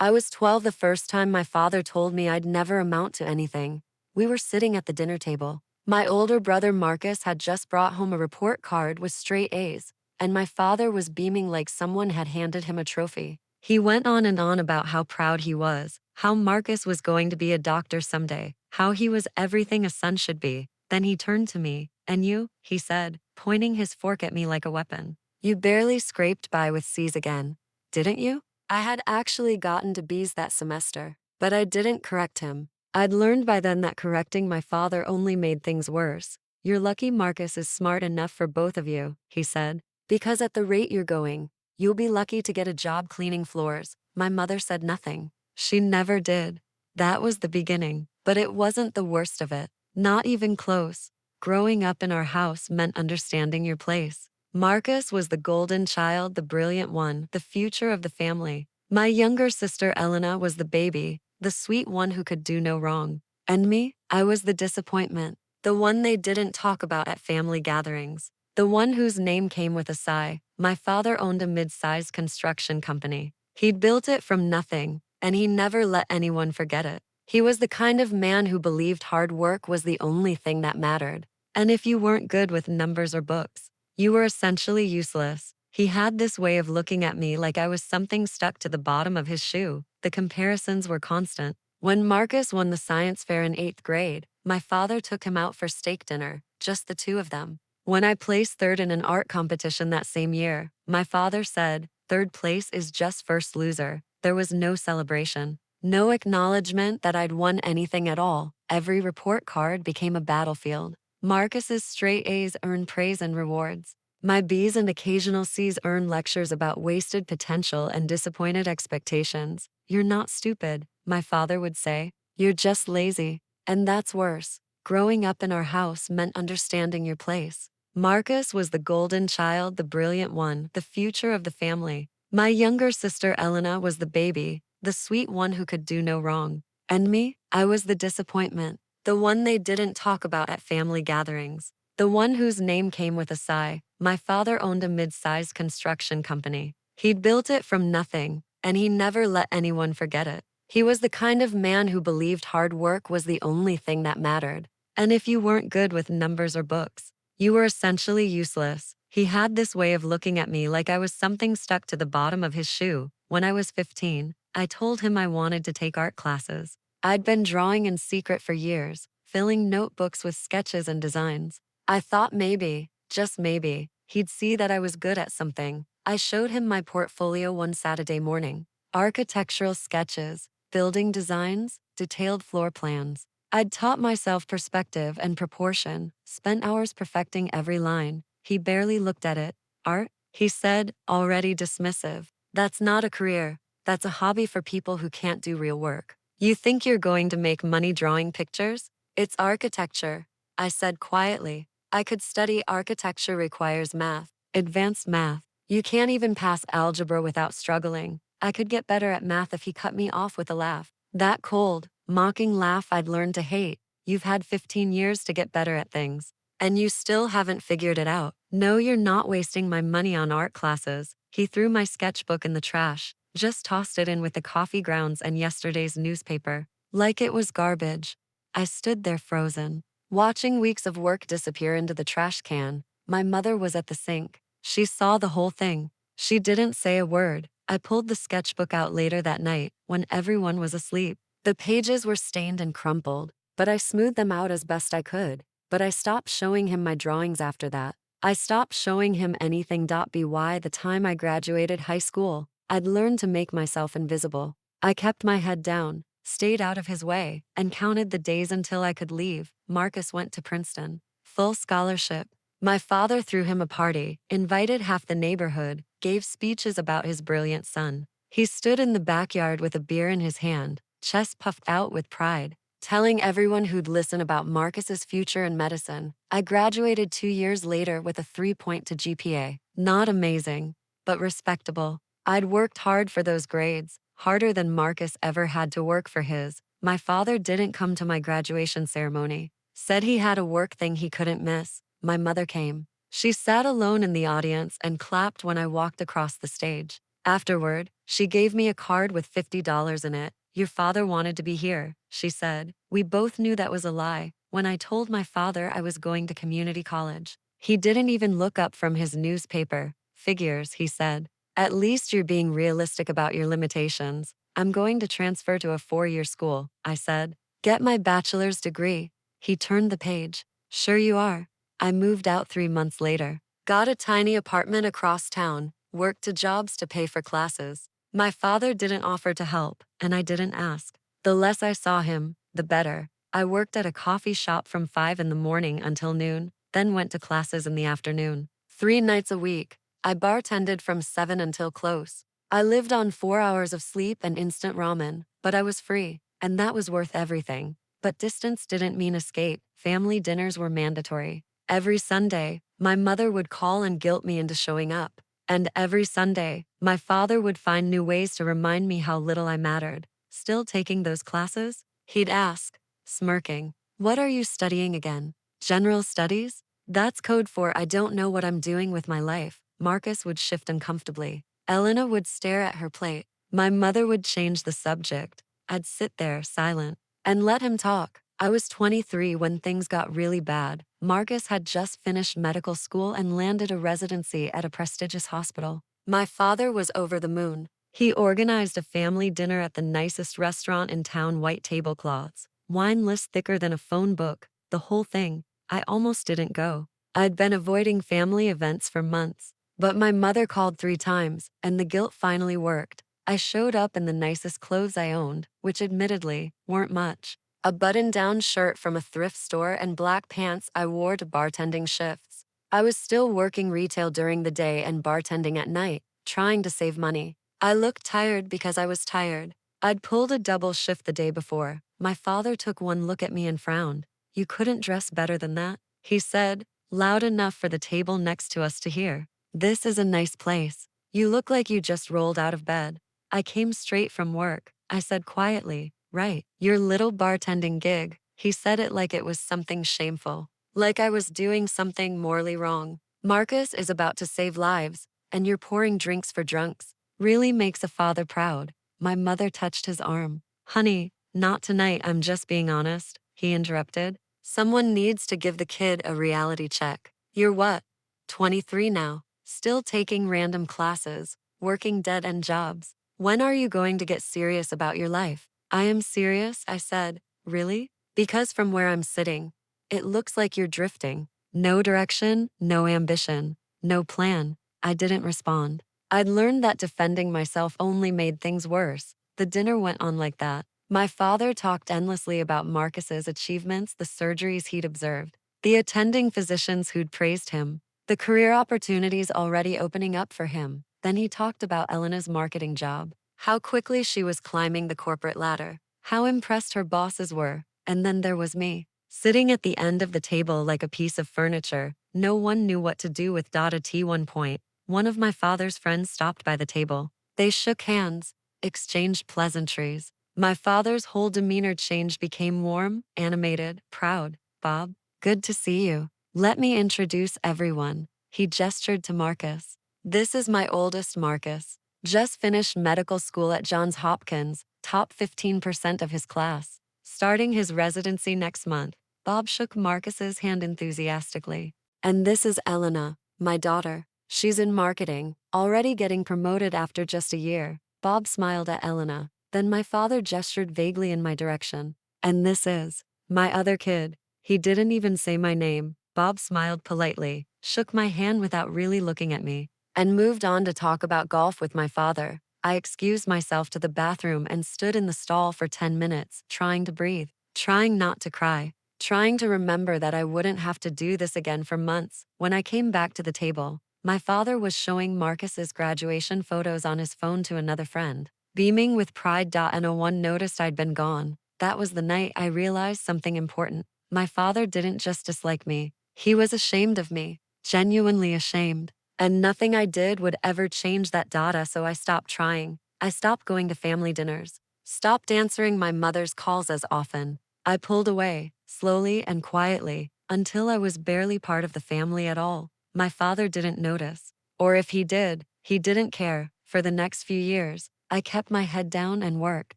I was 12 the first time my father told me I'd never amount to anything. We were sitting at the dinner table. My older brother Marcus had just brought home a report card with straight A's, and my father was beaming like someone had handed him a trophy. He went on and on about how proud he was, how Marcus was going to be a doctor someday, how he was everything a son should be. Then he turned to me. "And you," he said, pointing his fork at me like a weapon. "You barely scraped by with C's again, didn't you?" I had actually gotten to B's that semester, but I didn't correct him. I'd learned by then that correcting my father only made things worse. "You're lucky Marcus is smart enough for both of you," he said, "because at the rate you're going, you'll be lucky to get a job cleaning floors." My mother said nothing. She never did. That was the beginning, but it wasn't the worst of it. Not even close. Growing up in our house meant understanding your place. Marcus was the golden child, the brilliant one, the future of the family. My younger sister Elena was the baby, the sweet one who could do no wrong. And me, I was the disappointment, the one they didn't talk about at family gatherings, the one whose name came with a sigh. My father owned a mid-sized construction company. He'd built it from nothing, and he never let anyone forget it. He was the kind of man who believed hard work was the only thing that mattered. And if you weren't good with numbers or books, you were essentially useless. He had this way of looking at me like I was something stuck to the bottom of his shoe. The comparisons were constant. When Marcus won the science fair in 8th grade, my father took him out for steak dinner, just the two of them. When I placed third in an art competition that same year, my father said, "Third place is just first loser." There was no celebration, no acknowledgement that I'd won anything at all. Every report card became a battlefield. Marcus's straight A's earned praise and rewards. My B's and occasional C's earned lectures about wasted potential and disappointed expectations. "You're not stupid," my father would say. "You're just lazy." And that's worse. Growing up in our house meant understanding your place. Marcus was the golden child, the brilliant one, the future of the family. My younger sister Elena was the baby, the sweet one who could do no wrong. And me, I was the disappointment, the one they didn't talk about at family gatherings, the one whose name came with a sigh. My father owned a mid-sized construction company. He'd built it from nothing, and he never let anyone forget it. He was the kind of man who believed hard work was the only thing that mattered. And if you weren't good with numbers or books, you were essentially useless. He had this way of looking at me like I was something stuck to the bottom of his shoe. When I was 15, I told him I wanted to take art classes. I'd been drawing in secret for years, filling notebooks with sketches and designs. I thought maybe, just maybe, he'd see that I was good at something. I showed him my portfolio one Saturday morning. Architectural sketches, building designs, detailed floor plans. I'd taught myself perspective and proportion, spent hours perfecting every line. He barely looked at it. "Art?" he said, already dismissive. "That's not a career. That's a hobby for people who can't do real work. You think you're going to make money drawing pictures? It's architecture," I said quietly. "I could study architecture requires math, advanced math. You can't even pass algebra without struggling." I could get better at math if he cut me off with a laugh. That cold, mocking laugh I'd learned to hate. "You've had 15 years to get better at things, and you still haven't figured it out. No, you're not wasting my money on art classes." He threw my sketchbook in the trash, just tossed it in with the coffee grounds and yesterday's newspaper, like it was garbage. I stood there frozen, watching weeks of work disappear into the trash can. My mother was at the sink. She saw the whole thing. She didn't say a word. I pulled the sketchbook out later that night, when everyone was asleep. The pages were stained and crumpled, but I smoothed them out as best I could. But I stopped showing him my drawings after that. I stopped showing him anything. By the time I graduated high school, I'd learned to make myself invisible. I kept my head down, stayed out of his way, and counted the days until I could leave. Marcus went to Princeton. Full scholarship. My father threw him a party, invited half the neighborhood, gave speeches about his brilliant son. He stood in the backyard with a beer in his hand, chest puffed out with pride, telling everyone who'd listen about Marcus's future in medicine. I graduated 2 years later with a 3.2 GPA. Not amazing, but respectable. I'd worked hard for those grades, harder than Marcus ever had to work for his. My father didn't come to my graduation ceremony. Said he had a work thing he couldn't miss. My mother came. She sat alone in the audience and clapped when I walked across the stage. Afterward, She gave me a card with $50 in it. Your father wanted to be here, she said. We both knew that was a lie. When I told my father I was going to community college, he didn't even look up from his newspaper. Figures, he said. At least you're being realistic about your limitations. I'm going to transfer to a 4-year school, I said. Get my bachelor's degree. He turned the page. Sure you are. I moved out 3 months later. Got a tiny apartment across town. Worked 2 jobs to pay for classes. My father didn't offer to help, and I didn't ask. The less I saw him, the better. I worked at a coffee shop from 5 in the morning until noon, then went to classes in the afternoon. 3 nights a week. I bartended from 7 until close. I lived on 4 hours of sleep and instant ramen, but I was free, and that was worth everything. But distance didn't mean escape. Family dinners were mandatory. Every Sunday, my mother would call and guilt me into showing up. And every Sunday, my father would find new ways to remind me how little I mattered. Still taking those classes? He'd ask, smirking, "What are you studying again? General studies?" That's code for "I don't know what I'm doing with my life." Marcus would shift uncomfortably. Elena would stare at her plate. My mother would change the subject. I'd sit there, silent, and let him talk. I was 23 when things got really bad. Marcus had just finished medical school and landed a residency at a prestigious hospital. My father was over the moon. He organized a family dinner at the nicest restaurant in town, white tablecloths, wine list thicker than a phone book, the whole thing. I almost didn't go. I'd been avoiding family events for months. But my mother called 3 times, and the guilt finally worked. I showed up in the nicest clothes I owned, which admittedly weren't much. A button-down shirt from a thrift store and black pants I wore to bartending shifts. I was still working retail during the day and bartending at night, trying to save money. I looked tired because I was tired. I'd pulled a double shift the day before. My father took one look at me and frowned. "You couldn't dress better than that," he said, loud enough for the table next to us to hear. "This is a nice place. You look like you just rolled out of bed." "I came straight from work," I said quietly. "Right, your little bartending gig." He said it like it was something shameful, like I was doing something morally wrong. "Marcus is about to save lives, and you're pouring drinks for drunks. Really makes a father proud." My mother touched his arm. "Honey, not tonight, I'm just being honest," he interrupted. "Someone needs to give the kid a reality check. You're what? 23 now, still taking random classes, working dead-end jobs. When are you going to get serious about your life?" "I am serious," I said. "Really?" "Because from where I'm sitting, it looks like you're drifting. No direction, no ambition, no plan." I didn't respond. I'd learned that defending myself only made things worse. The dinner went on like that. My father talked endlessly about Marcus's achievements, the surgeries he'd observed, the attending physicians who'd praised him, the career opportunities already opening up for him. Then he talked about Elena's marketing job, how quickly she was climbing the corporate ladder, how impressed her bosses were. And then there was me, sitting at the end of the table like a piece of furniture. No one knew what to do with At one point, one of my father's friends stopped by the table. They shook hands, exchanged pleasantries. My father's whole demeanor changed, became warm, animated, proud. "Bob, good to see you. Let me introduce everyone." He gestured to Marcus. "This is my oldest, Marcus. Just finished medical school at Johns Hopkins, top 15% of his class. Starting his residency next month." Bob shook Marcus's hand enthusiastically. "And this is Elena, my daughter. She's in marketing, already getting promoted after just a year." Bob smiled at Elena. Then my father gestured vaguely in my direction. "And this is my other kid." He didn't even say my name. Bob smiled politely, shook my hand without really looking at me, and moved on to talk about golf with my father. I excused myself to the bathroom and stood in the stall for 10 minutes, trying to breathe, trying not to cry, trying to remember that I wouldn't have to do this again for months. When I came back to the table, my father was showing Marcus's graduation photos on his phone to another friend, beaming with pride. And no one noticed I'd been gone. That was the night I realized something important. My father didn't just dislike me, he was ashamed of me, genuinely ashamed. And nothing I did would ever change that. So I stopped trying. I stopped going to family dinners, stopped answering my mother's calls as often. I pulled away, slowly and quietly, until I was barely part of the family at all. My father didn't notice. Or if he did, he didn't care. For the next few years, I kept my head down and worked.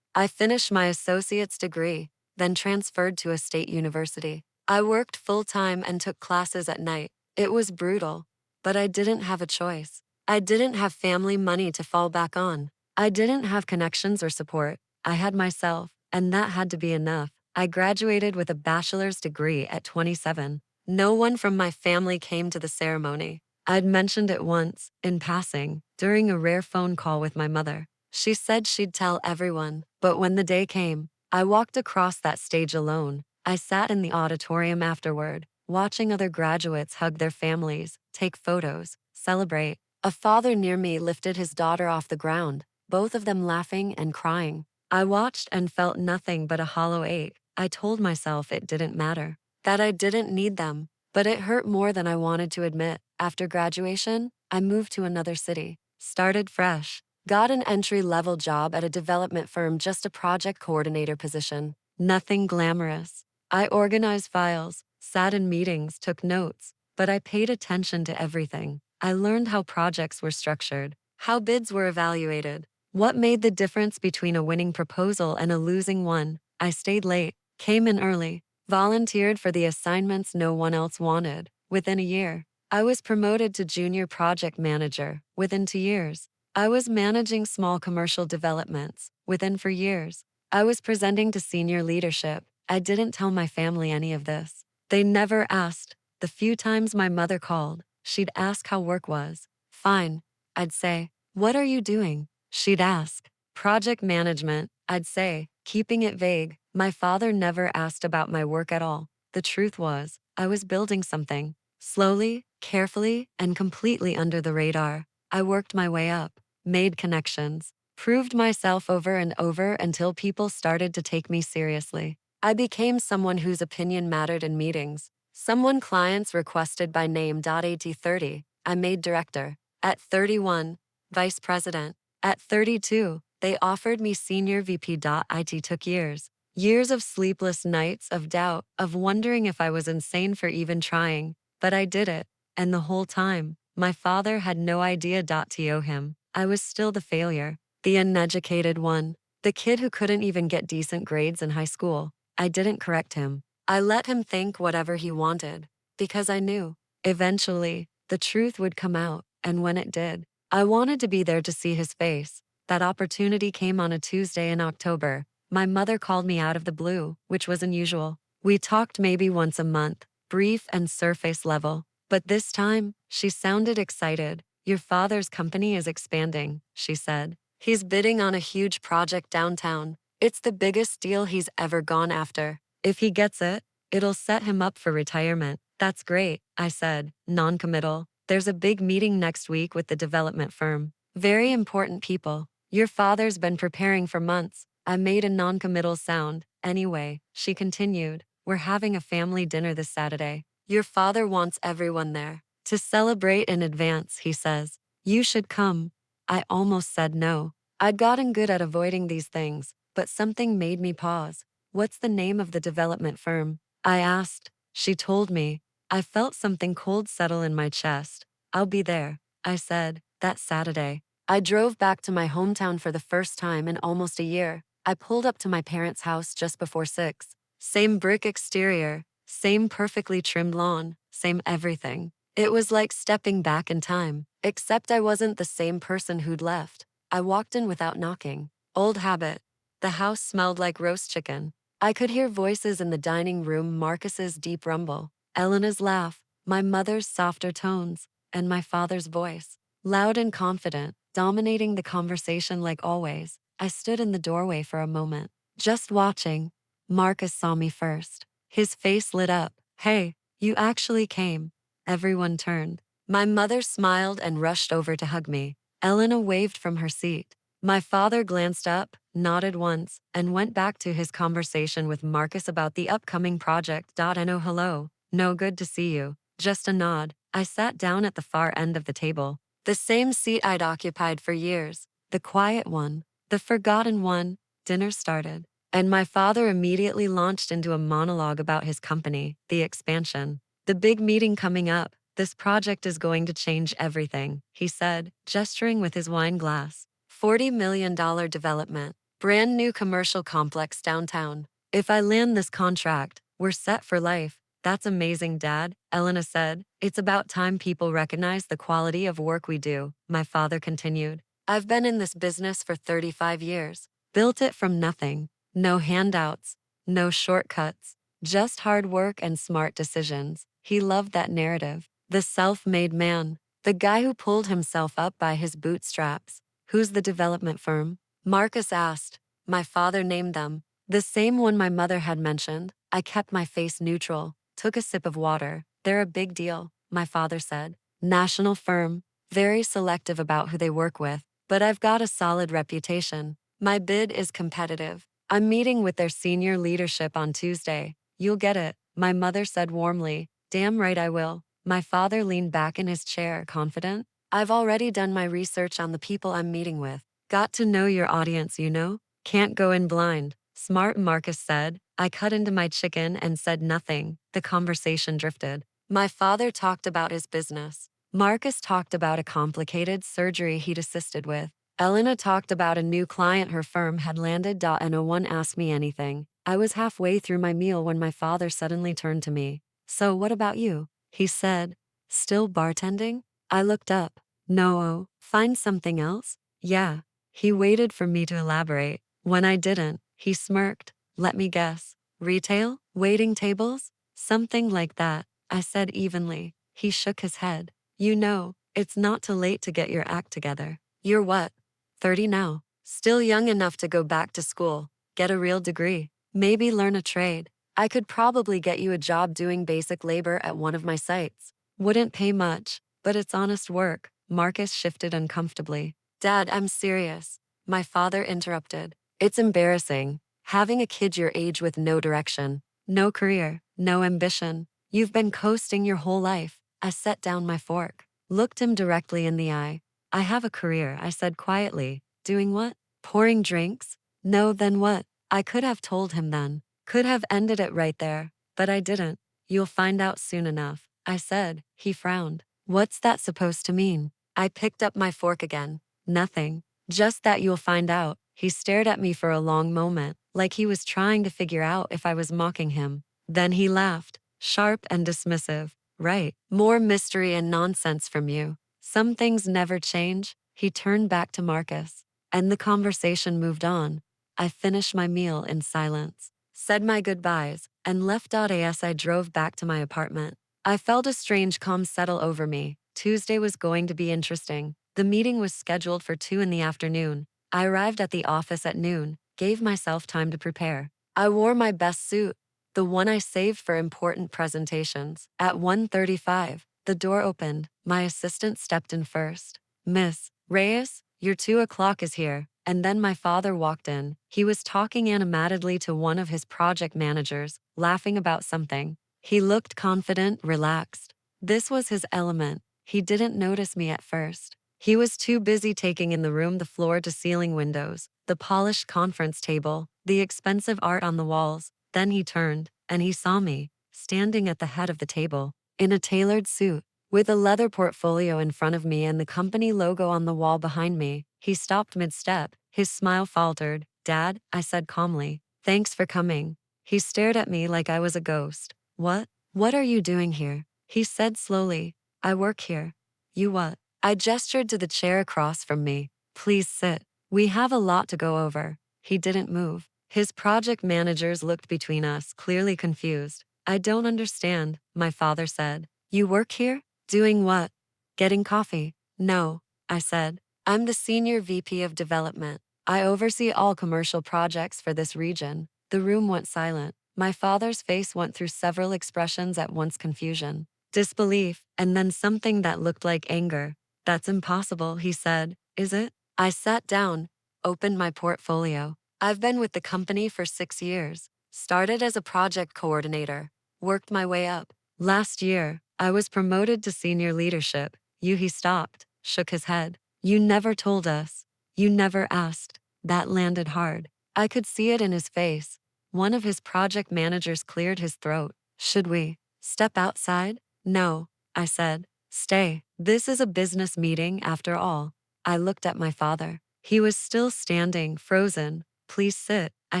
I finished my associate's degree, then transferred to a state university. I worked full-time and took classes at night. It was brutal, but I didn't have a choice. I didn't have family money to fall back on. I didn't have connections or support. I had myself, and that had to be enough. I graduated with a bachelor's degree at 27. No one from my family came to the ceremony. I'd mentioned it once, in passing, during a rare phone call with my mother. She said she'd tell everyone, but when the day came, I walked across that stage alone. I sat in the auditorium afterward, watching other graduates hug their families, take photos, celebrate. A father near me lifted his daughter off the ground, both of them laughing and crying. I watched and felt nothing but a hollow ache. I told myself it didn't matter, that I didn't need them, but it hurt more than I wanted to admit. After graduation, I moved to another city, started fresh, got an entry-level job at a development firm, just a project coordinator position. Nothing glamorous. I organized files, sat in meetings, took notes, but I paid attention to everything. I learned how projects were structured, how bids were evaluated, what made the difference between a winning proposal and a losing one. I stayed late, came in early, volunteered for the assignments no one else wanted. Within a year, I was promoted to junior project manager. Within 2 years, I was managing small commercial developments. Within 4 years, I was presenting to senior leadership. I didn't tell my family any of this. They never asked. The few times my mother called, she'd ask how work was. Fine, I'd say. What are you doing? She'd ask. Project management, I'd say, keeping it vague. My father never asked about my work at all. The truth was, I was building something. Slowly, carefully, and completely under the radar. I worked my way up, made connections, proved myself over and over until people started to take me seriously. I became someone whose opinion mattered in meetings, someone clients requested by name. At 30, I made director. At 31, vice president. At 32, they offered me senior VP. It took years. Years of sleepless nights, of doubt, of wondering if I was insane for even trying. But I did it. And the whole time, my father had no idea. To him, I was still the failure, the uneducated one, the kid who couldn't even get decent grades in high school. I didn't correct him. I let him think whatever he wanted, because I knew, eventually, the truth would come out, and when it did, I wanted to be there to see his face. That opportunity came on a Tuesday in October. My mother called me out of the blue, which was unusual. We talked maybe once a month, brief and surface level. But this time, she sounded excited. Your father's company is expanding, she said. He's bidding on a huge project downtown. It's the biggest deal he's ever gone after. If he gets it, it'll set him up for retirement. That's great, I said, non-committal. There's a big meeting next week with the development firm. Very important people. Your father's been preparing for months. I made a non-committal sound. Anyway, she continued, we're having a family dinner this Saturday. Your father wants everyone there to celebrate in advance, he says. You should come. I almost said no. I'd gotten good at avoiding these things, but something made me pause. What's the name of the development firm? I asked. She told me. I felt something cold settle in my chest. I'll be there, I said, that Saturday. I drove back to my hometown for the first time in almost a year. I pulled up to my parents' house just before 6. Same brick exterior, same perfectly trimmed lawn, same everything. It was like stepping back in time, except I wasn't the same person who'd left. I walked in without knocking. Old habit. The house smelled like roast chicken. I could hear voices in the dining room, Marcus's deep rumble, Elena's laugh, my mother's softer tones, and my father's voice, loud and confident, dominating the conversation like always. I stood in the doorway for a moment, just watching. Marcus saw me first. His face lit up. Hey, you actually came. Everyone turned. My mother smiled and rushed over to hug me. Elena waved from her seat. My father glanced up, nodded once, and went back to his conversation with Marcus about the upcoming project. No hello, no good to see you. Just a nod. I sat down at the far end of the table. The same seat I'd occupied for years. The quiet one. The forgotten one. Dinner started, and my father immediately launched into a monologue about his company, the expansion, the big meeting coming up. This project is going to change everything, he said, gesturing with his wine glass. $40 million development. Brand new commercial complex downtown. If I land this contract, we're set for life. That's amazing, Dad, Elena said. It's about time people recognize the quality of work we do, my father continued. I've been in this business for 35 years. Built it from nothing. No handouts. No shortcuts. Just hard work and smart decisions. He loved that narrative. The self-made man. The guy who pulled himself up by his bootstraps. Who's the development firm? Marcus asked. My father named them. The same one my mother had mentioned. I kept my face neutral, took a sip of water. They're a big deal, my father said. National firm. Very selective about who they work with. But I've got a solid reputation. My bid is competitive. I'm meeting with their senior leadership on Tuesday. You'll get it, my mother said warmly. Damn right I will. My father leaned back in his chair, confident. I've already done my research on the people I'm meeting with. Got to know your audience, you know? Can't go in blind. Smart, Marcus said. I cut into my chicken and said nothing. The conversation drifted. My father talked about his business. Marcus talked about a complicated surgery he'd assisted with. Elena talked about a new client her firm had landed. No one asked me anything. I was halfway through my meal when my father suddenly turned to me. So what about you? He said. Still bartending? I looked up. No, find something else? Yeah. He waited for me to elaborate. When I didn't, he smirked. Let me guess. Retail? Waiting tables? Something like that, I said evenly. He shook his head. You know, it's not too late to get your act together. You're what? 30 now. Still young enough to go back to school, get a real degree, maybe learn a trade. I could probably get you a job doing basic labor at one of my sites. Wouldn't pay much, but it's honest work. Marcus shifted uncomfortably. Dad, I'm serious. My father interrupted. It's embarrassing. Having a kid your age with no direction, no career, no ambition. You've been coasting your whole life. I set down my fork, looked him directly in the eye. I have a career, I said quietly. Doing what? Pouring drinks? No, then what? I could have told him then. Could have ended it right there. But I didn't. You'll find out soon enough, I said. He frowned. What's that supposed to mean? I picked up my fork again. Nothing. Just that you'll find out. He stared at me for a long moment, like he was trying to figure out if I was mocking him. Then he laughed, sharp and dismissive. Right. More mystery and nonsense from you. Some things never change. He turned back to Marcus, and the conversation moved on. I finished my meal in silence, said my goodbyes, and left. As I drove back to my apartment, I felt a strange calm settle over me. Tuesday was going to be interesting. The meeting was scheduled for 2 in the afternoon. I arrived at the office at noon, gave myself time to prepare. I wore my best suit, the one I saved for important presentations. At 1:35, the door opened. My assistant stepped in first. Miss Reyes, your 2 o'clock is here. And then my father walked in. He was talking animatedly to one of his project managers, laughing about something. He looked confident, relaxed. This was his element. He didn't notice me at first. He was too busy taking in the room, the floor-to-ceiling windows, the polished conference table, the expensive art on the walls. Then he turned, and he saw me, standing at the head of the table, in a tailored suit, with a leather portfolio in front of me and the company logo on the wall behind me. He stopped mid-step. His smile faltered. Dad, I said calmly. Thanks for coming. He stared at me like I was a ghost. What? What are you doing here? He said slowly. I work here. You what? I gestured to the chair across from me. Please sit. We have a lot to go over. He didn't move. His project managers looked between us, clearly confused. I don't understand, my father said. You work here? Doing what? Getting coffee. No, I said. I'm the senior VP of development. I oversee all commercial projects for this region. The room went silent. My father's face went through several expressions at once: confusion, disbelief, and then something that looked like anger. That's impossible, he said. Is it? I sat down, opened my portfolio. I've been with the company for 6 years. Started as a project coordinator. Worked my way up. Last year, I was promoted to senior leadership. He stopped, shook his head. You never told us. You never asked. That landed hard. I could see it in his face. One of his project managers cleared his throat. Should we step outside? No, I said. Stay. This is a business meeting after all. I looked at my father. He was still standing, frozen. Please sit, I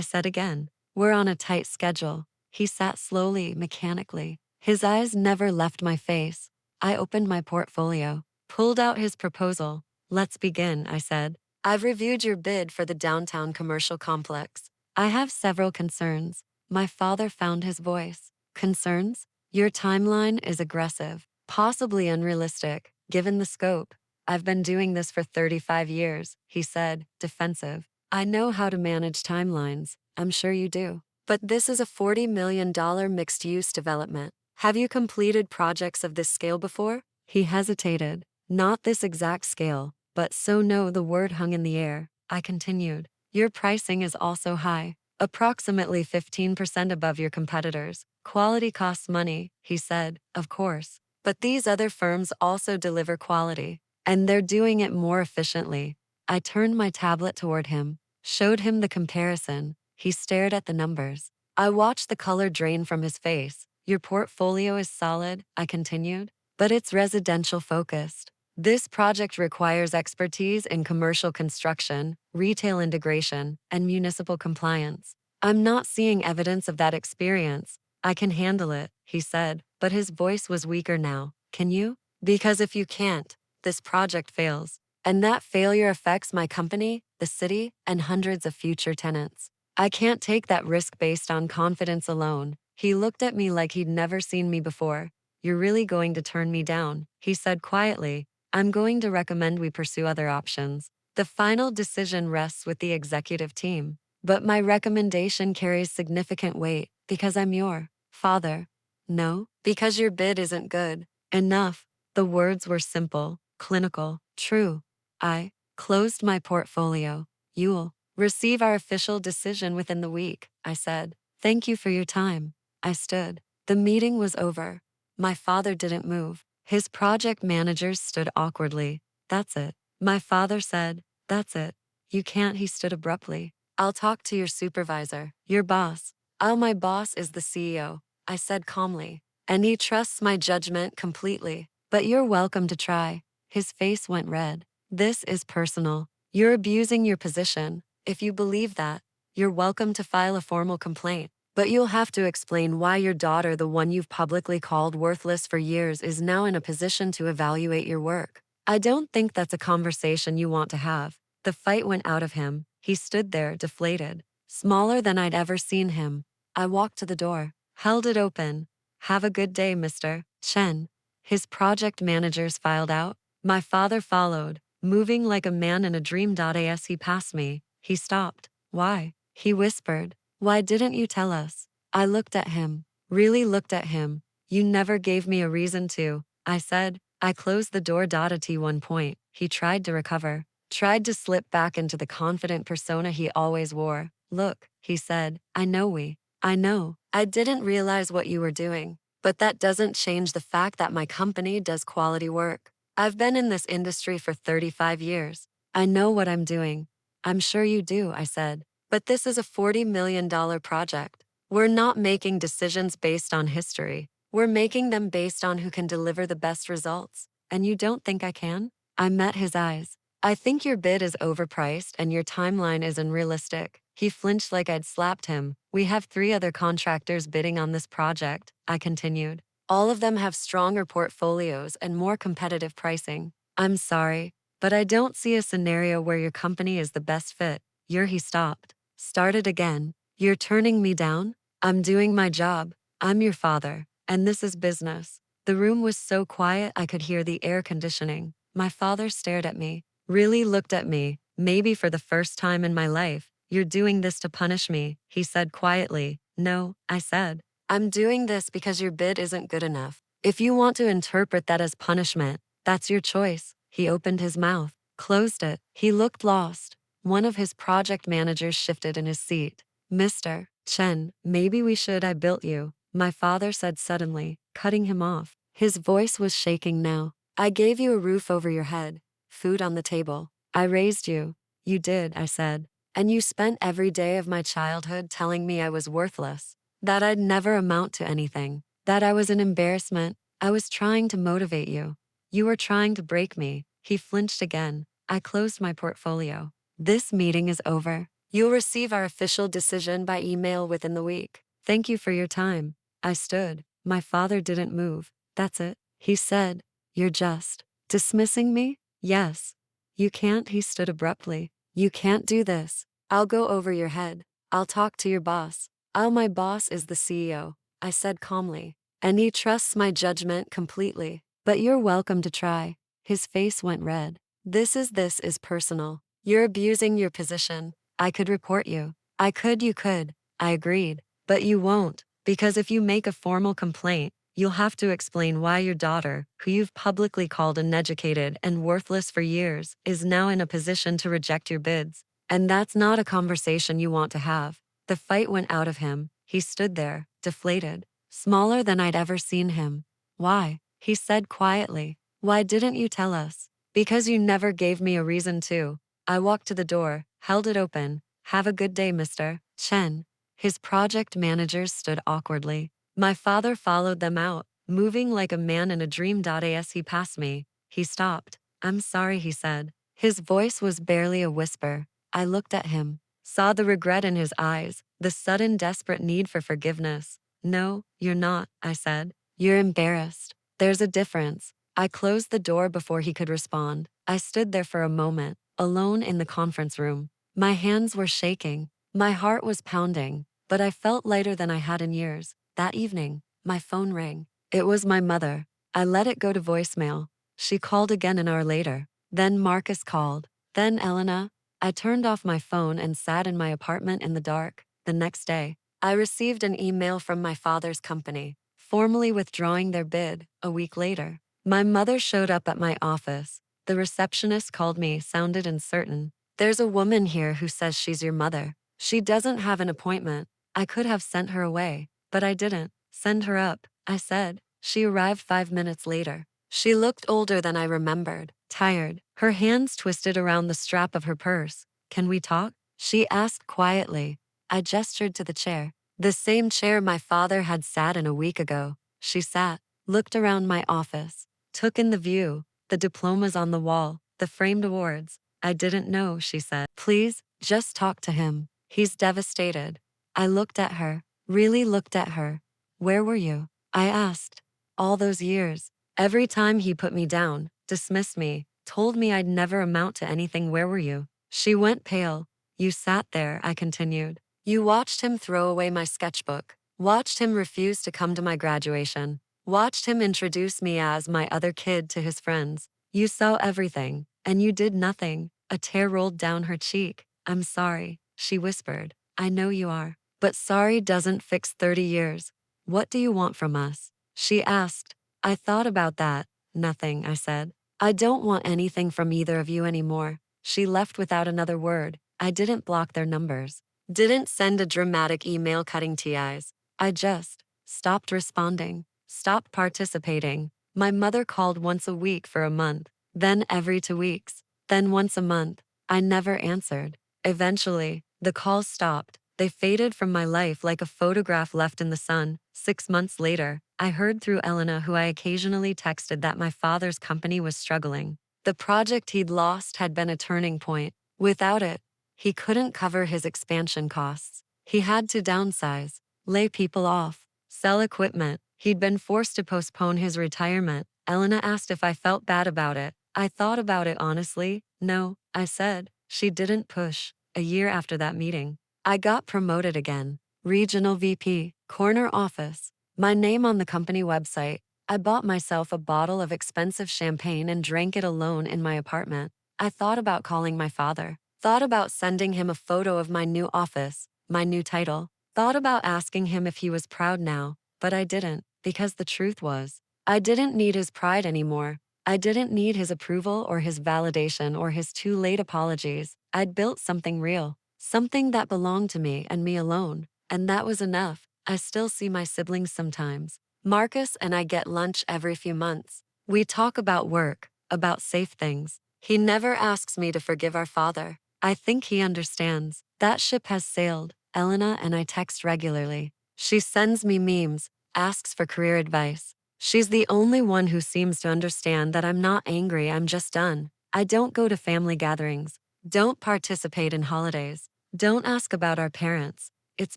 said again. We're on a tight schedule. He sat slowly, mechanically. His eyes never left my face. I opened my portfolio, pulled out his proposal. Let's begin, I said. I've reviewed your bid for the downtown commercial complex. I have several concerns. My father found his voice. Concerns? Your timeline is aggressive, possibly unrealistic, given the scope. I've been doing this for 35 years, he said, defensive. I know how to manage timelines. I'm sure you do. But this is a $40 million mixed-use development. Have you completed projects of this scale before? He hesitated. Not this exact scale, but so no, the word hung in the air. I continued. Your pricing is also high, approximately 15% above your competitors. Quality costs money, he said, of course. But these other firms also deliver quality, and they're doing it more efficiently. I turned my tablet toward him, showed him the comparison. He stared at the numbers. I watched the color drain from his face. Your portfolio is solid, I continued, but it's residential focused. This project requires expertise in commercial construction, retail integration, and municipal compliance. I'm not seeing evidence of that experience. I can handle it, he said, but his voice was weaker now. Can you? Because if you can't, this project fails. And that failure affects my company, the city, and hundreds of future tenants. I can't take that risk based on confidence alone. He looked at me like he'd never seen me before. You're really going to turn me down, he said quietly. I'm going to recommend we pursue other options. The final decision rests with the executive team. But my recommendation carries significant weight because I'm your father. No, because your bid isn't good enough. The words were simple, clinical, true. I closed my portfolio. You'll receive our official decision within the week, I said. Thank you for your time. I stood. The meeting was over. My father didn't move. His project managers stood awkwardly. That's it. My father said, that's it. You can't, he stood abruptly. I'll talk to your supervisor, your boss. My boss is the CEO, I said calmly. And he trusts my judgment completely. But you're welcome to try. His face went red. This is personal. You're abusing your position. If you believe that, you're welcome to file a formal complaint. But you'll have to explain why your daughter, the one you've publicly called worthless for years, is now in a position to evaluate your work. I don't think that's a conversation you want to have. The fight went out of him. He stood there, deflated, smaller than I'd ever seen him. I walked to the door, held it open. Have a good day, Mr. Chen. His project managers filed out. My father followed, moving like a man in a dream. As he passed me, he stopped. Why? He whispered. Why didn't you tell us? I looked at him, really looked at him. You never gave me a reason to, I said. I closed the door. At one point, he tried to recover, tried to slip back into the confident persona he always wore. Look, he said, I know. I didn't realize what you were doing, but that doesn't change the fact that my company does quality work. I've been in this industry for 35 years. I know what I'm doing. I'm sure you do, I said. But this is a $40 million project. We're not making decisions based on history. We're making them based on who can deliver the best results. And you don't think I can? I met his eyes. I think your bid is overpriced and your timeline is unrealistic. He flinched like I'd slapped him. We have 3 other contractors bidding on this project, I continued. All of them have stronger portfolios and more competitive pricing. I'm sorry, but I don't see a scenario where your company is the best fit. He stopped. Started again. You're turning me down? I'm doing my job. I'm your father, and this is business. The room was so quiet I could hear the air conditioning. My father stared at me, really looked at me, maybe for the first time in my life. You're doing this to punish me, he said quietly. No, I said. I'm doing this because your bid isn't good enough. If you want to interpret that as punishment, that's your choice. He opened his mouth, closed it. He looked lost. One of his project managers shifted in his seat. Mr. Chen, maybe we should. I built you, my father said suddenly, cutting him off. His voice was shaking now. I gave you a roof over your head, food on the table. I raised you. You did, I said. And you spent every day of my childhood telling me I was worthless, that I'd never amount to anything, that I was an embarrassment. I was trying to motivate you. You were trying to break me. He flinched again. I closed my portfolio. This meeting is over. You'll receive our official decision by email within the week. Thank you for your time. I stood. My father didn't move. That's it. He said, "You're just dismissing me?" "Yes." "You can't," he stood abruptly. "You can't do this. I'll go over your head. I'll talk to your boss." My boss is the CEO," I said calmly. "And he trusts my judgment completely. But you're welcome to try." His face went red. This is personal. You're abusing your position. I could report you." You could." I agreed. "But you won't, because if you make a formal complaint, you'll have to explain why your daughter, who you've publicly called uneducated and worthless for years, is now in a position to reject your bids. And that's not a conversation you want to have." The fight went out of him. He stood there, deflated, smaller than I'd ever seen him. "Why?" he said quietly. "Why didn't you tell us?" "Because you never gave me a reason to." I walked to the door, held it open. "Have a good day, Mr. Chen." His project managers stood awkwardly. My father followed them out, moving like a man in a dream. As he passed me, he stopped. "I'm sorry," he said. His voice was barely a whisper. I looked at him, saw the regret in his eyes, the sudden desperate need for forgiveness. "No, you're not," I said. "You're embarrassed. There's a difference." I closed the door before he could respond. I stood there for a moment, alone in the conference room. My hands were shaking. My heart was pounding, but I felt lighter than I had in years. That evening, my phone rang. It was my mother. I let it go to voicemail. She called again an hour later. Then Marcus called. Then Elena. I turned off my phone and sat in my apartment in the dark. The next day, I received an email from my father's company, formally withdrawing their bid. A week later, my mother showed up at my office. The receptionist called me, sounded uncertain. "There's a woman here who says she's your mother. She doesn't have an appointment." I could have sent her away, but I didn't. "Send her up," I said. She arrived 5 minutes later. She looked older than I remembered, tired, her hands twisted around the strap of her purse. "Can we talk?" she asked quietly. I gestured to the chair. The same chair my father had sat in a week ago. She sat, looked around my office, took in the view, the diplomas on the wall, the framed awards. "I didn't know," she said. "Please, just talk to him. He's devastated." I looked at her, really looked at her. "Where were you?" I asked. "All those years. Every time he put me down, dismissed me, told me I'd never amount to anything. Where were you?" She went pale. "You sat there," I continued. "You watched him throw away my sketchbook, watched him refuse to come to my graduation, watched him introduce me as my other kid to his friends. You saw everything, and you did nothing." A tear rolled down her cheek. "I'm sorry," she whispered. "I know you are. But sorry doesn't fix 30 years. What do you want from us?" she asked. I thought about that. "Nothing," I said. "I don't want anything from either of you anymore." She left without another word. I didn't block their numbers. Didn't send a dramatic email cutting TIs. I just stopped responding, stopped participating. My mother called once a week for a month, then every 2 weeks, then once a month. I never answered. Eventually, the calls stopped. They faded from my life like a photograph left in the sun. 6 months later, I heard through Elena, who I occasionally texted, that my father's company was struggling. The project he'd lost had been a turning point. Without it, he couldn't cover his expansion costs. He had to downsize, lay people off, sell equipment. He'd been forced to postpone his retirement. Elena asked if I felt bad about it. I thought about it honestly. "No," I said. She didn't push. A year after that meeting, I got promoted again. Regional VP, corner office. My name on the company website. I bought myself a bottle of expensive champagne and drank it alone in my apartment. I thought about calling my father. Thought about sending him a photo of my new office, my new title. Thought about asking him if he was proud now, but I didn't, because the truth was, I didn't need his pride anymore. I didn't need his approval or his validation or his too late apologies. I'd built something real, something that belonged to me and me alone, and that was enough. I still see my siblings sometimes. Marcus and I get lunch every few months. We talk about work, about safe things. He never asks me to forgive our father. I think he understands. That ship has sailed. Elena and I text regularly. She sends me memes, asks for career advice. She's the only one who seems to understand that I'm not angry, I'm just done. I don't go to family gatherings. Don't participate in holidays. Don't ask about our parents. It's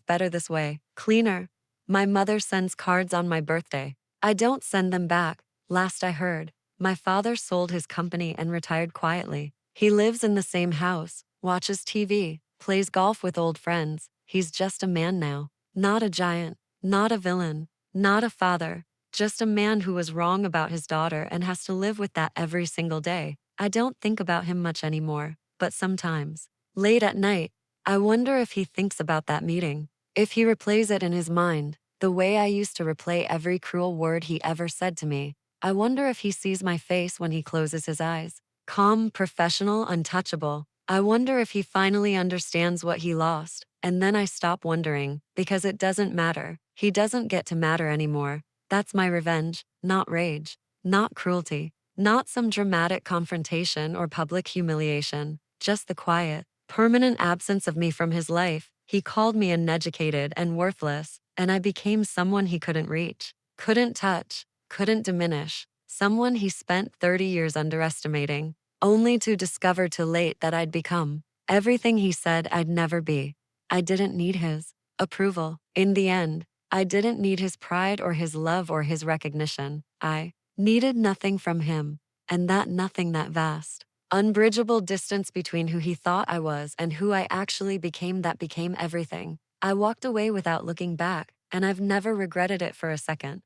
better this way. Cleaner. My mother sends cards on my birthday. I don't send them back. Last I heard, my father sold his company and retired quietly. He lives in the same house, watches TV, plays golf with old friends. He's just a man now. Not a giant, not a villain, not a father. Just a man who was wrong about his daughter and has to live with that every single day. I don't think about him much anymore, but sometimes, late at night, I wonder if he thinks about that meeting, if he replays it in his mind, the way I used to replay every cruel word he ever said to me. I wonder if he sees my face when he closes his eyes. Calm, professional, untouchable. I wonder if he finally understands what he lost. And then I stop wondering, because it doesn't matter. He doesn't get to matter anymore. That's my revenge, not rage, not cruelty, not some dramatic confrontation or public humiliation, just the quiet, permanent absence of me from his life. He called me uneducated and worthless, and I became someone he couldn't reach, couldn't touch, couldn't diminish, someone he spent 30 years underestimating, only to discover too late that I'd become everything he said I'd never be. I didn't need his approval. In the end, I didn't need his pride or his love or his recognition. I needed nothing from him, and that nothing that vast, unbridgeable distance between who he thought I was and who I actually became that became everything. I walked away without looking back, and I've never regretted it for a second.